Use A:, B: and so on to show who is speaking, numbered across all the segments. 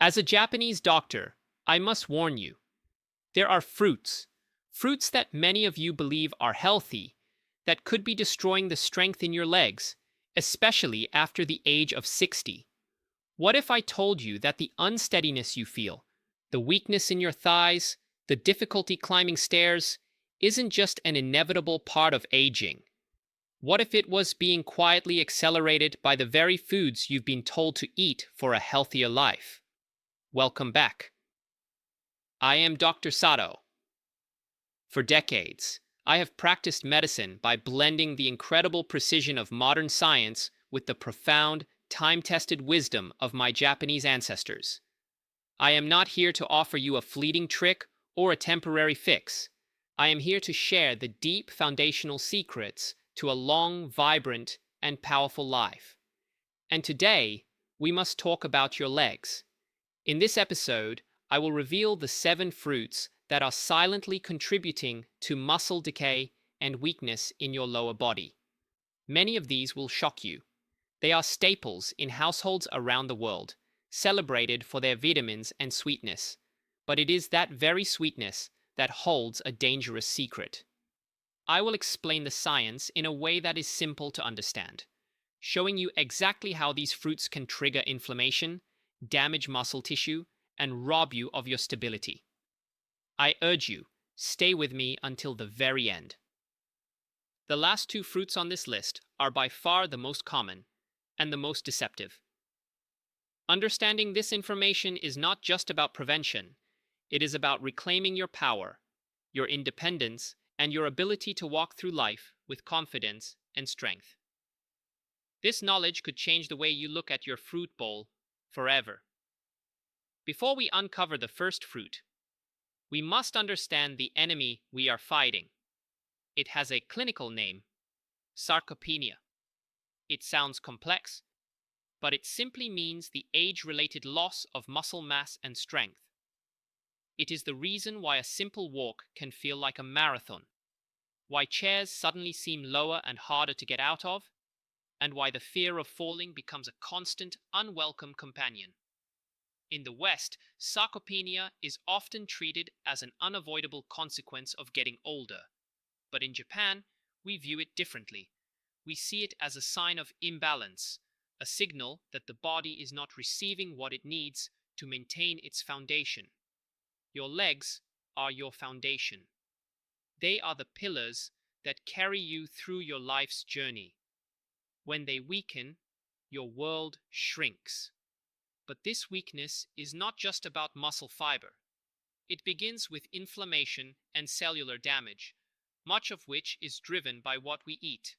A: As a Japanese doctor, I must warn you. There are fruits that many of you believe are healthy, that could be destroying the strength in your legs, especially after the age of 60. What if I told you that the unsteadiness you feel, the weakness in your thighs, the difficulty climbing stairs, isn't just an inevitable part of aging? What if it was being quietly accelerated by the very foods you've been told to eat for a healthier life? Welcome back. I am Dr. Sato. For decades, I have practiced medicine by blending the incredible precision of modern science with the profound, time-tested wisdom of my Japanese ancestors. I am not here to offer you a fleeting trick or a temporary fix. I am here to share the deep foundational secrets to a long, vibrant, and powerful life. And today, we must talk about your legs. In this episode, I will reveal the 7 fruits that are silently contributing to muscle decay and weakness in your lower body. Many of these will shock you. They are staples in households around the world, celebrated for their vitamins and sweetness. But it is that very sweetness that holds a dangerous secret. I will explain the science in a way that is simple to understand, showing you exactly how these fruits can trigger inflammation, damage muscle tissue, and rob you of your stability. I urge you, stay with me until the very end. The last 2 fruits on this list are by far the most common and the most deceptive. Understanding this information is not just about prevention, it is about reclaiming your power, your independence, and your ability to walk through life with confidence and strength. This knowledge could change the way you look at your fruit bowl forever. Before we uncover the first fruit, we must understand the enemy we are fighting. It has a clinical name, sarcopenia. It sounds complex, but it simply means the age-related loss of muscle mass and strength. It is the reason why a simple walk can feel like a marathon, why chairs suddenly seem lower and harder to get out of, and why the fear of falling becomes a constant, unwelcome companion. In the West, sarcopenia is often treated as an unavoidable consequence of getting older. But in Japan, we view it differently. We see it as a sign of imbalance, a signal that the body is not receiving what it needs to maintain its foundation. Your legs are your foundation. They are the pillars that carry you through your life's journey. When they weaken, your world shrinks. But this weakness is not just about muscle fiber. It begins with inflammation and cellular damage, much of which is driven by what we eat.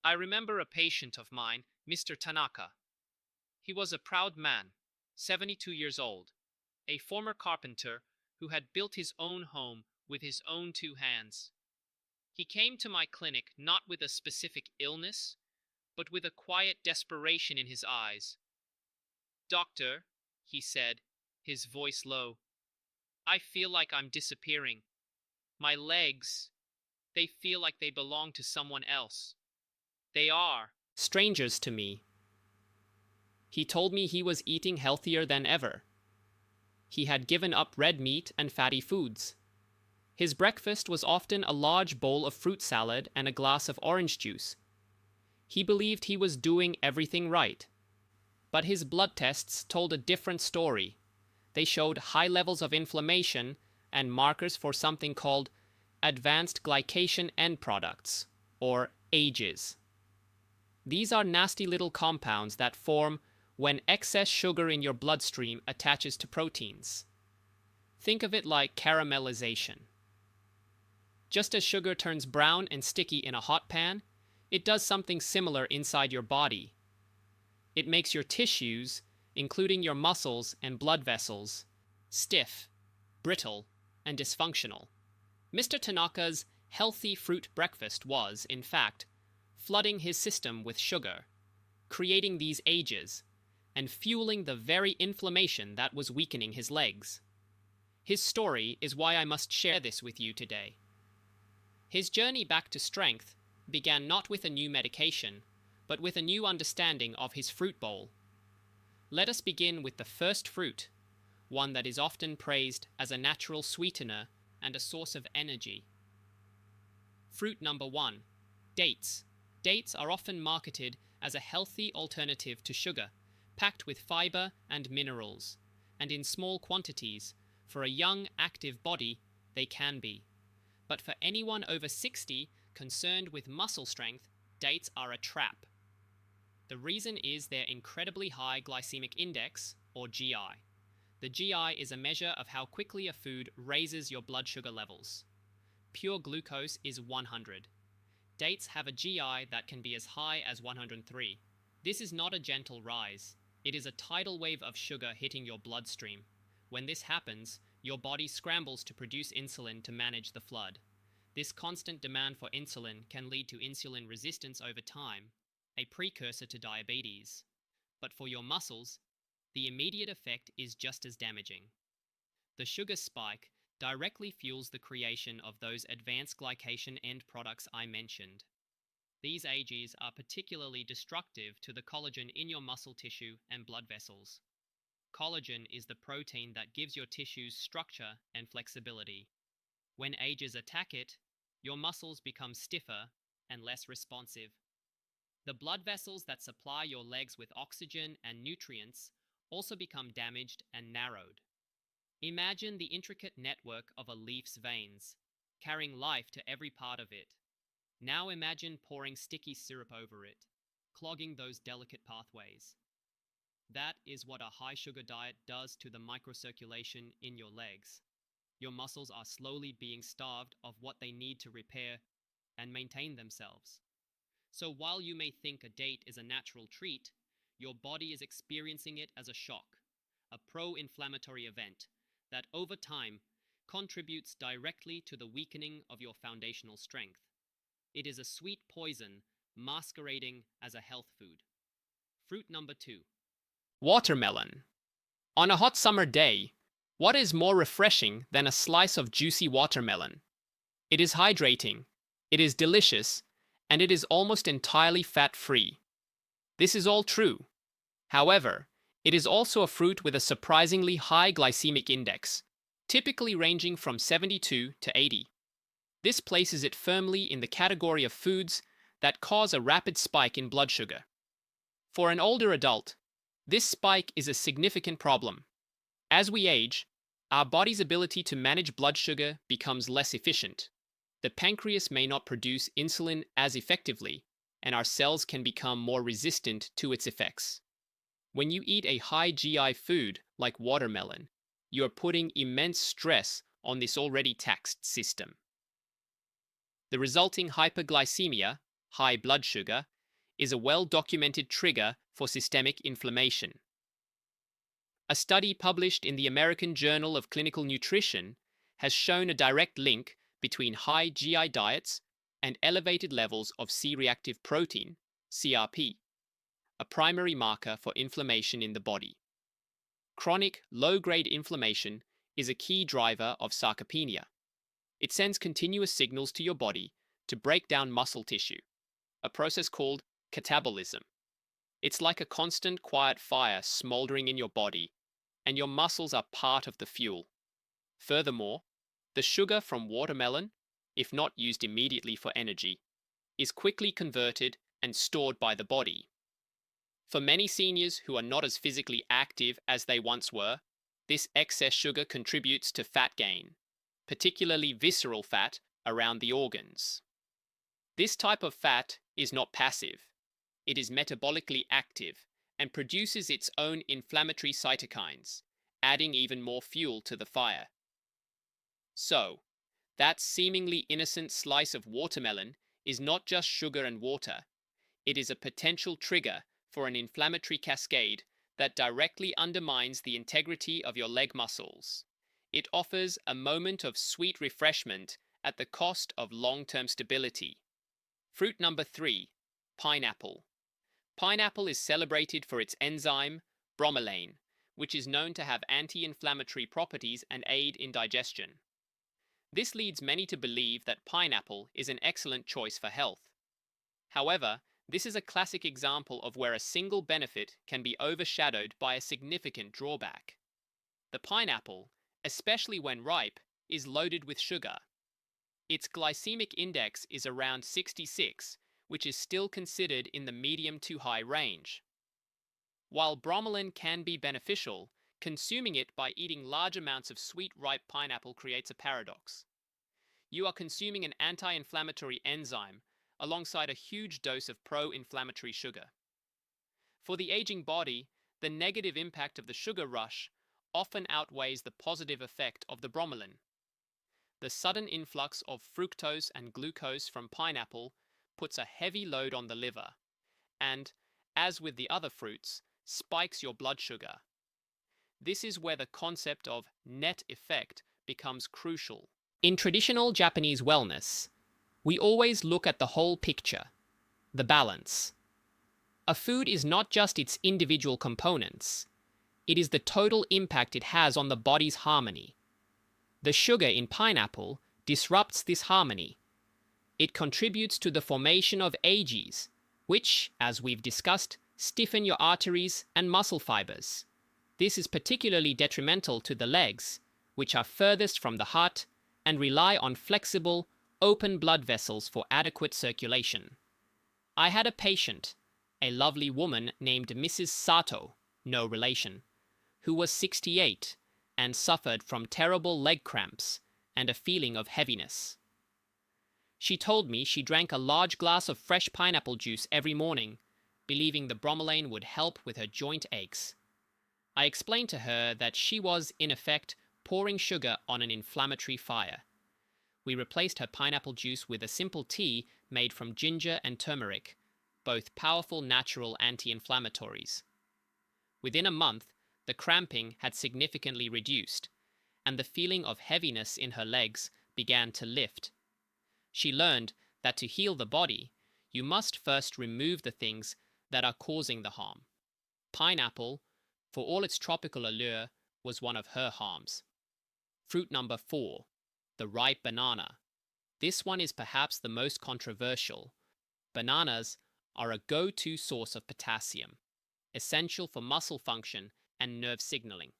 A: I remember a patient of mine, Mr. Tanaka. He was a proud man, 72 years old, a former carpenter who had built his own home with his own 2 hands. He came to my clinic not with a specific illness, but with a quiet desperation in his eyes. "Doctor," he said, his voice low, "I feel like I'm disappearing. My legs, they feel like they belong to someone else. They are strangers to me." He told me he was eating healthier than ever. He had given up red meat and fatty foods. His breakfast was often a large bowl of fruit salad and a glass of orange juice. He believed he was doing everything right. But his blood tests told a different story. They showed high levels of inflammation and markers for something called advanced glycation end products, or AGEs. These are nasty little compounds that form when excess sugar in your bloodstream attaches to proteins. Think of it like caramelization. Just as sugar turns brown and sticky in a hot pan, it does something similar inside your body. It makes your tissues, including your muscles and blood vessels, stiff, brittle, and dysfunctional. Mr. Tanaka's healthy fruit breakfast was, in fact, flooding his system with sugar, creating these AGEs, and fueling the very inflammation that was weakening his legs. His story is why I must share this with you today. His journey back to strength began not with a new medication, but with a new understanding of his fruit bowl. Let us begin with the first fruit, one that is often praised as a natural sweetener and a source of energy. Fruit number 1, dates. Dates are often marketed as a healthy alternative to sugar, packed with fiber and minerals, and in small quantities. For a young, active body, they can be. But for anyone over 60 concerned with muscle strength, dates are a trap. The reason is their incredibly high glycemic index, or GI. The GI is a measure of how quickly a food raises your blood sugar levels. Pure glucose is 100. Dates have a GI that can be as high as 103. This is not a gentle rise. It is a tidal wave of sugar hitting your bloodstream. When this happens, your body scrambles to produce insulin to manage the flood. This constant demand for insulin can lead to insulin resistance over time, a precursor to diabetes. But for your muscles, the immediate effect is just as damaging. The sugar spike directly fuels the creation of those advanced glycation end products I mentioned. These AGs are particularly destructive to the collagen in your muscle tissue and blood vessels. Collagen is the protein that gives your tissues structure and flexibility. When AGs attack it, your muscles become stiffer and less responsive. The blood vessels that supply your legs with oxygen and nutrients also become damaged and narrowed. Imagine the intricate network of a leaf's veins, carrying life to every part of it. Now imagine pouring sticky syrup over it, clogging those delicate pathways. That is what a high-sugar diet does to the microcirculation in your legs. Your muscles are slowly being starved of what they need to repair and maintain themselves. So while you may think a date is a natural treat, your body is experiencing it as a shock, a pro-inflammatory event that over time contributes directly to the weakening of your foundational strength. It is a sweet poison masquerading as a health food. Fruit number 2. Watermelon. On a hot summer day, what is more refreshing than a slice of juicy watermelon? It is hydrating, it is delicious, and it is almost entirely fat-free. This is all true. However, it is also a fruit with a surprisingly high glycemic index, typically ranging from 72 to 80. This places it firmly in the category of foods that cause a rapid spike in blood sugar. For an older adult, this spike is a significant problem. As we age, our body's ability to manage blood sugar becomes less efficient. The pancreas may not produce insulin as effectively, and our cells can become more resistant to its effects. When you eat a high GI food like watermelon, you are putting immense stress on this already taxed system. The resulting hyperglycemia, high blood sugar, is a well-documented trigger for systemic inflammation. A study published in the American Journal of Clinical Nutrition has shown a direct link between high GI diets and elevated levels of C-reactive protein, CRP, a primary marker for inflammation in the body. Chronic low-grade inflammation is a key driver of sarcopenia. It sends continuous signals to your body to break down muscle tissue, a process called catabolism. It's like a constant quiet fire smoldering in your body, and your muscles are part of the fuel. Furthermore, the sugar from watermelon, if not used immediately for energy, is quickly converted and stored by the body. For many seniors who are not as physically active as they once were, this excess sugar contributes to fat gain, particularly visceral fat around the organs. This type of fat is not passive. It is metabolically active and produces its own inflammatory cytokines, adding even more fuel to the fire. So, that seemingly innocent slice of watermelon is not just sugar and water. It is a potential trigger for an inflammatory cascade that directly undermines the integrity of your leg muscles. It offers a moment of sweet refreshment at the cost of long-term stability. Fruit number 3, pineapple. Pineapple is celebrated for its enzyme, bromelain, which is known to have anti-inflammatory properties and aid in digestion. This leads many to believe that pineapple is an excellent choice for health. However, This is a classic example of where a single benefit can be overshadowed by a significant drawback. The pineapple, especially when ripe, is loaded with sugar. Its glycemic index is around 66, which is still considered in the medium to high range. While bromelain can be beneficial, consuming it by eating large amounts of sweet ripe pineapple creates a paradox. You are consuming an anti-inflammatory enzyme alongside a huge dose of pro-inflammatory sugar. For the aging body, the negative impact of the sugar rush often outweighs the positive effect of the bromelain. The sudden influx of fructose and glucose from pineapple puts a heavy load on the liver and, as with the other fruits, spikes your blood sugar. This is where the concept of net effect becomes crucial. In traditional Japanese wellness, we always look at the whole picture, the balance. A food is not just its individual components, it is the total impact it has on the body's harmony. The sugar in pineapple disrupts this harmony. It contributes to the formation of ages, which, as we've discussed, stiffen your arteries and muscle fibers. This is particularly detrimental to the legs, which are furthest from the heart and rely on flexible, open blood vessels for adequate circulation. I had a patient, a lovely woman named Mrs. Sato, no relation, who was 68 and suffered from terrible leg cramps and a feeling of heaviness. She told me she drank a large glass of fresh pineapple juice every morning, believing the bromelain would help with her joint aches. I explained to her that she was, in effect, pouring sugar on an inflammatory fire. We replaced her pineapple juice with a simple tea made from ginger and turmeric, both powerful natural anti-inflammatories. Within a month, the cramping had significantly reduced, and the feeling of heaviness in her legs began to lift. She learned that to heal the body, you must first remove the things that are causing the harm. Pineapple, for all its tropical allure, was one of her harms. Fruit number 4, the ripe banana. This one is perhaps the most controversial. Bananas are a go-to source of potassium, essential for muscle function and nerve signaling.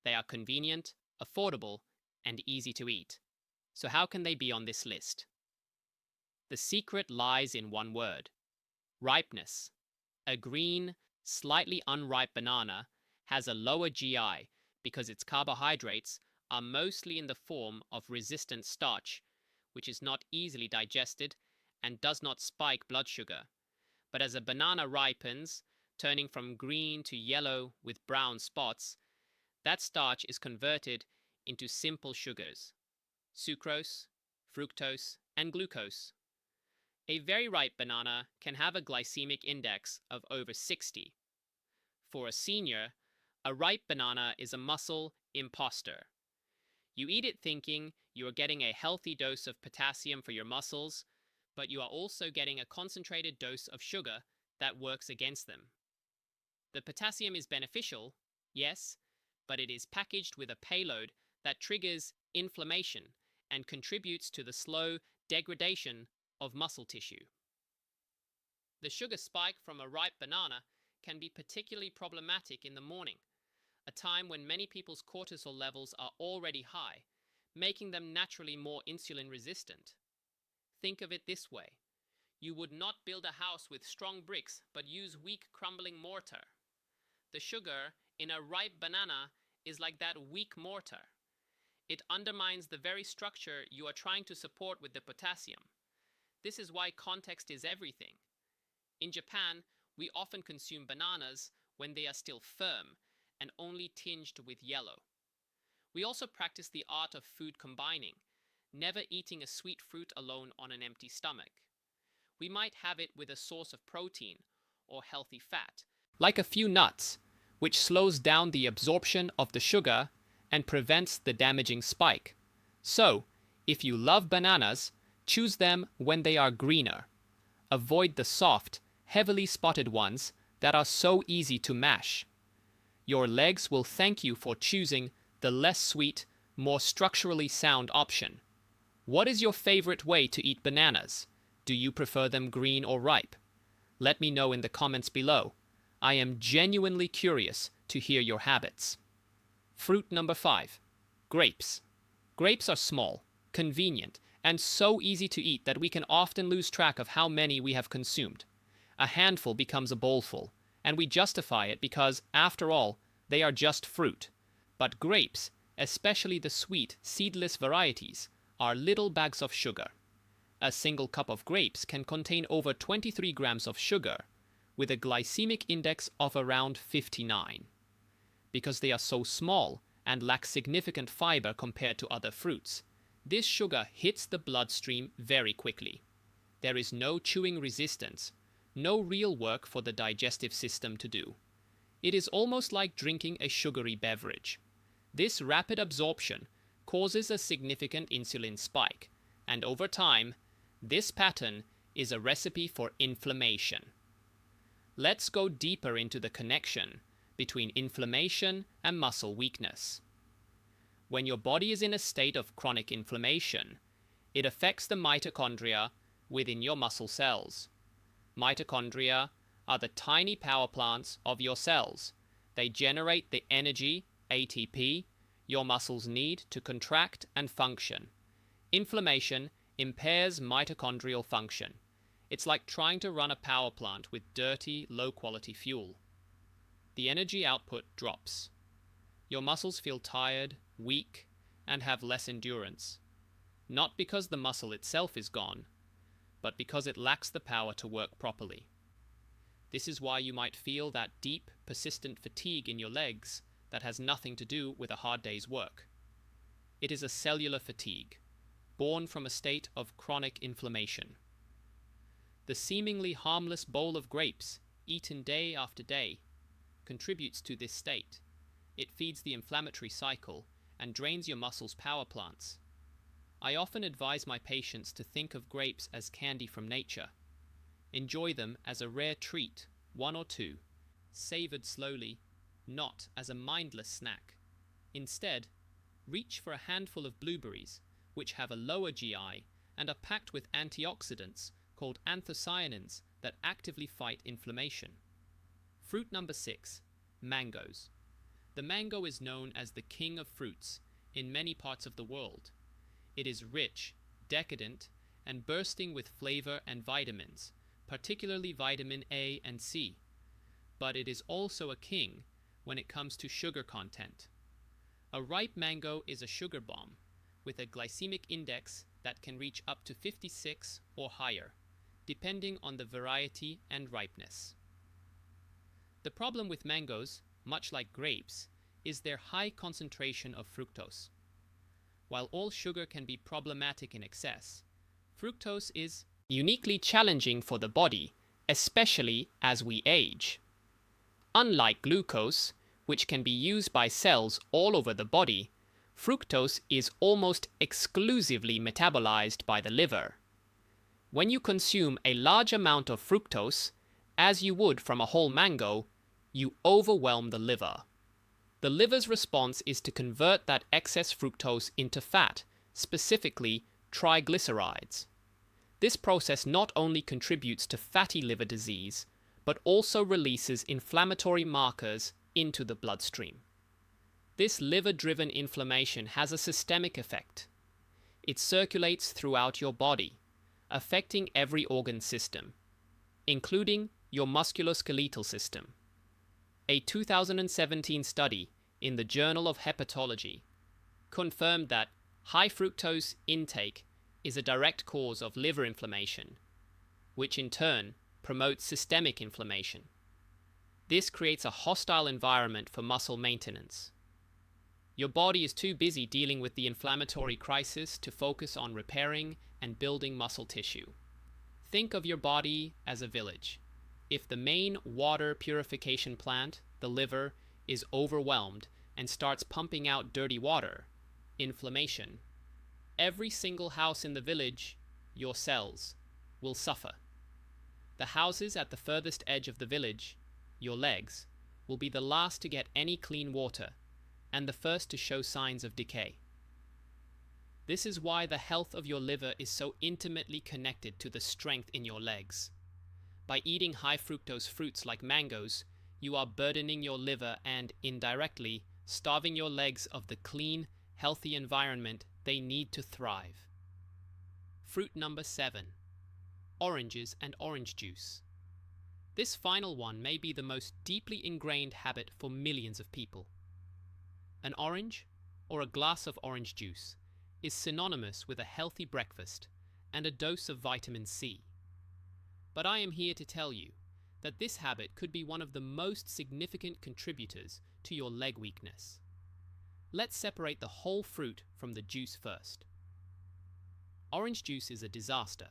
A: They are convenient, affordable, and easy to eat. So how can they be on this list? The secret lies in one word: ripeness. A green, slightly unripe banana has a lower GI because its carbohydrates are mostly in the form of resistant starch, which is not easily digested and does not spike blood sugar. But as a banana ripens, turning from green to yellow with brown spots, that starch is converted into simple sugars: sucrose, fructose, and glucose. A very ripe banana can have a glycemic index of over 60. For a senior, a ripe banana is a muscle imposter. You eat it thinking you are getting a healthy dose of potassium for your muscles, but you are also getting a concentrated dose of sugar that works against them. The potassium is beneficial, yes, but it is packaged with a payload that triggers inflammation and contributes to the slow degradation of muscle tissue. The sugar spike from a ripe banana can be particularly problematic in the morning, a time when many people's cortisol levels are already high, making them naturally more insulin resistant. Think of it this way: you would not build a house with strong bricks but use weak crumbling mortar. The sugar in a ripe banana is like that weak mortar. It undermines the very structure you are trying to support with the potassium. This is why context is everything. In Japan, we often consume bananas when they are still firm and only tinged with yellow. We also practice the art of food combining, never eating a sweet fruit alone on an empty stomach. We might have it with a source of protein or healthy fat, like a few nuts, which slows down the absorption of the sugar and prevents the damaging spike. So, if you love bananas, choose them when they are greener. Avoid the soft, heavily spotted ones that are so easy to mash. Your legs will thank you for choosing the less sweet, more structurally sound option. What is your favorite way to eat bananas? Do you prefer them green or ripe? Let me know in the comments below. I am genuinely curious to hear your habits. Fruit number 5. Grapes. Grapes are small, convenient, and so easy to eat that we can often lose track of how many we have consumed. A handful becomes a bowlful, and we justify it because, after all, they are just fruit. But grapes, especially the sweet, seedless varieties, are little bags of sugar. A single cup of grapes can contain over 23 grams of sugar, with a glycemic index of around 59. Because they are so small and lack significant fiber compared to other fruits, this sugar hits the bloodstream very quickly. There is no chewing resistance, no real work for the digestive system to do. It is almost like drinking a sugary beverage. This rapid absorption causes a significant insulin spike, and over time, this pattern is a recipe for inflammation. Let's go deeper into the connection between inflammation and muscle weakness. When your body is in a state of chronic inflammation, it affects the mitochondria within your muscle cells. Mitochondria are the tiny power plants of your cells. They generate the energy, ATP, your muscles need to contract and function. Inflammation impairs mitochondrial function. It's like trying to run a power plant with dirty, low-quality fuel. The energy output drops. Your muscles feel tired, weak, and have less endurance. Not because the muscle itself is gone, but because it lacks the power to work properly. This is why you might feel that deep, persistent fatigue in your legs that has nothing to do with a hard day's work. It is a cellular fatigue, born from a state of chronic inflammation. The seemingly harmless bowl of grapes, eaten day after day, contributes to this state. It feeds the inflammatory cycle and drains your muscles' power plants. I often advise my patients to think of grapes as candy from nature. Enjoy them as a rare treat, one or two, savored slowly, not as a mindless snack. Instead, reach for a handful of blueberries, which have a lower GI and are packed with antioxidants called anthocyanins that actively fight inflammation. Fruit number 6, mangoes. The mango is known as the king of fruits in many parts of the world. It is rich, decadent, and bursting with flavor and vitamins, particularly vitamin A and C. But it is also a king when it comes to sugar content. A ripe mango is a sugar bomb with a glycemic index that can reach up to 56 or higher, depending on the variety and ripeness. The problem with mangoes, much like grapes, is their high concentration of fructose. While all sugar can be problematic in excess, fructose is uniquely challenging for the body, especially as we age. Unlike glucose, which can be used by cells all over the body, fructose is almost exclusively metabolized by the liver. When you consume a large amount of fructose, as you would from a whole mango, you overwhelm the liver. The liver's response is to convert that excess fructose into fat, specifically triglycerides. This process not only contributes to fatty liver disease, but also releases inflammatory markers into the bloodstream. This liver-driven inflammation has a systemic effect. It circulates throughout your body, affecting every organ system, including your musculoskeletal system. A 2017 study in the Journal of Hepatology confirmed that high fructose intake is a direct cause of liver inflammation, which in turn promotes systemic inflammation. This creates a hostile environment for muscle maintenance. Your body is too busy dealing with the inflammatory crisis to focus on repairing and building muscle tissue. Think of your body as a village. If the main water purification plant, the liver, is overwhelmed and starts pumping out dirty water, inflammation, every single house in the village, your cells, will suffer. The houses at the furthest edge of the village, your legs, will be the last to get any clean water and the first to show signs of decay. This is why the health of your liver is so intimately connected to the strength in your legs. By eating high fructose fruits like mangoes, you are burdening your liver and, indirectly, starving your legs of the clean, healthy environment they need to thrive. Fruit number 7. Oranges and orange juice. This final one may be the most deeply ingrained habit for millions of people. An orange, or a glass of orange juice, is synonymous with a healthy breakfast and a dose of vitamin C. But I am here to tell you that this habit could be one of the most significant contributors to your leg weakness. Let's separate the whole fruit from the juice first. Orange juice is a disaster.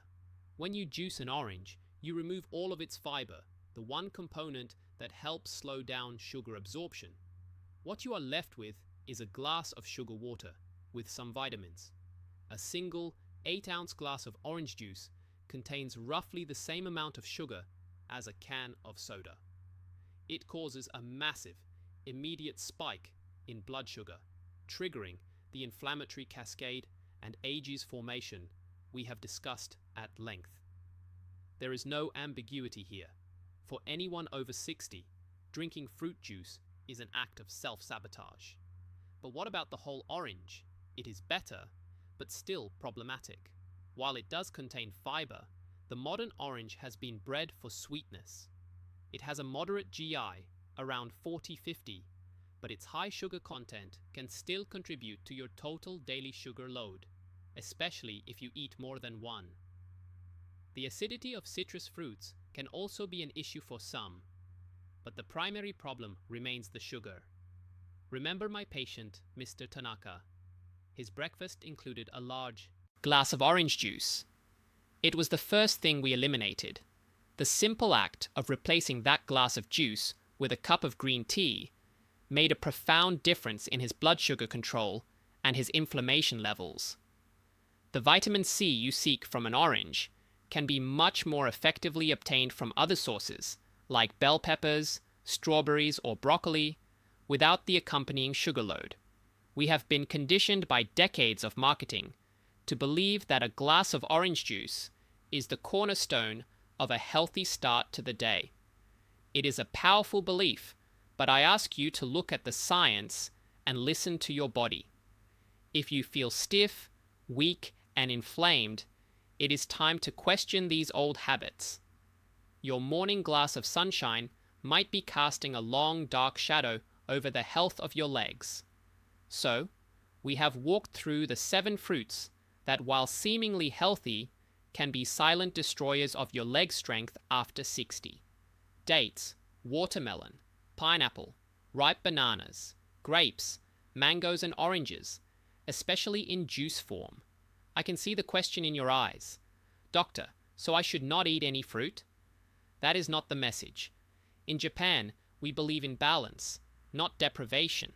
A: When you juice an orange, you remove all of its fiber, the one component that helps slow down sugar absorption. What you are left with is a glass of sugar water with some vitamins. A single 8-ounce glass of orange juice contains roughly the same amount of sugar as a can of soda. It causes a massive, immediate spike in blood sugar, triggering the inflammatory cascade and ages formation we have discussed at length. There is no ambiguity here. For anyone over 60, drinking fruit juice is an act of self-sabotage. But what about the whole orange? It is better, but still problematic. While it does contain fiber, the modern orange has been bred for sweetness. It has a moderate GI, around 40-50, but its high sugar content can still contribute to your total daily sugar load, especially if you eat more than one. The acidity of citrus fruits can also be an issue for some, but the primary problem remains the sugar. Remember my patient, Mr. Tanaka. His breakfast included a large glass of orange juice. It was the first thing we eliminated. The simple act of replacing that glass of juice with a cup of green tea made a profound difference in his blood sugar control and his inflammation levels. The vitamin C you seek from an orange can be much more effectively obtained from other sources, like bell peppers, strawberries, or broccoli, without the accompanying sugar load. We have been conditioned by decades of marketing to believe that a glass of orange juice is the cornerstone of a healthy start to the day. It is a powerful belief, but I ask you to look at the science and listen to your body. If you feel stiff, weak, and inflamed, it is time to question these old habits. Your morning glass of sunshine might be casting a long, dark shadow over the health of your legs. So, we have walked through the 7 fruits that, while seemingly healthy, can be silent destroyers of your leg strength after 60. Dates, watermelon, pineapple, ripe bananas, grapes, mangoes, and oranges, especially in juice form. I can see the question in your eyes. Doctor, so I should not eat any fruit? That is not the message. In Japan, we believe in balance, not deprivation.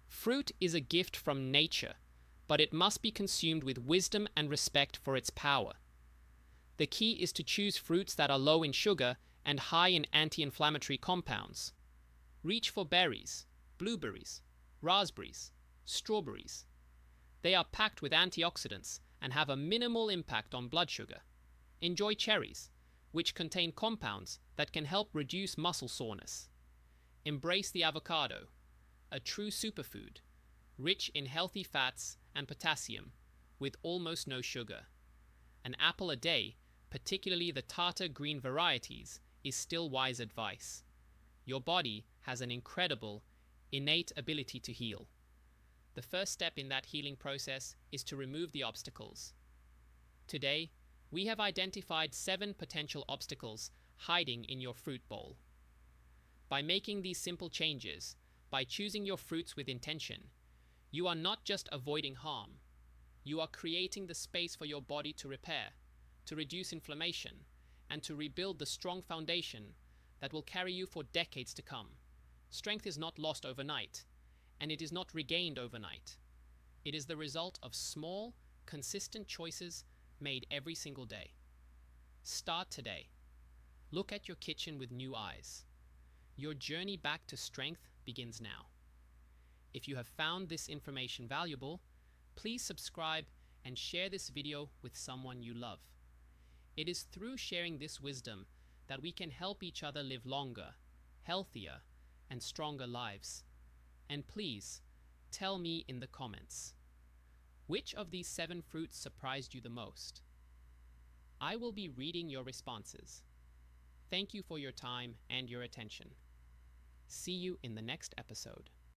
A: Fruit is a gift from nature, but it must be consumed with wisdom and respect for its power. The key is to choose fruits that are low in sugar and high in anti-inflammatory compounds. Reach for berries, blueberries, raspberries, strawberries. They are packed with antioxidants and have a minimal impact on blood sugar. Enjoy cherries, which contain compounds that can help reduce muscle soreness. Embrace the avocado, a true superfood, rich in healthy fats and potassium, with almost no sugar. An apple a day, particularly the Tata green varieties, is still wise advice. Your body has an incredible, innate ability to heal. The first step in that healing process is to remove the obstacles. Today, we have identified 7 potential obstacles hiding in your fruit bowl. By making these simple changes, by choosing your fruits with intention, you are not just avoiding harm. You are creating the space for your body to repair, to reduce inflammation, and to rebuild the strong foundation that will carry you for decades to come. Strength is not lost overnight, and it is not regained overnight. It is the result of small, consistent choices made every single day. Start today. Look at your kitchen with new eyes. Your journey back to strength begins now. If you have found this information valuable, please subscribe and share this video with someone you love. It is through sharing this wisdom that we can help each other live longer, healthier, and stronger lives. And please, tell me in the comments, which of these 7 fruits surprised you the most? I will be reading your responses. Thank you for your time and your attention. See you in the next episode.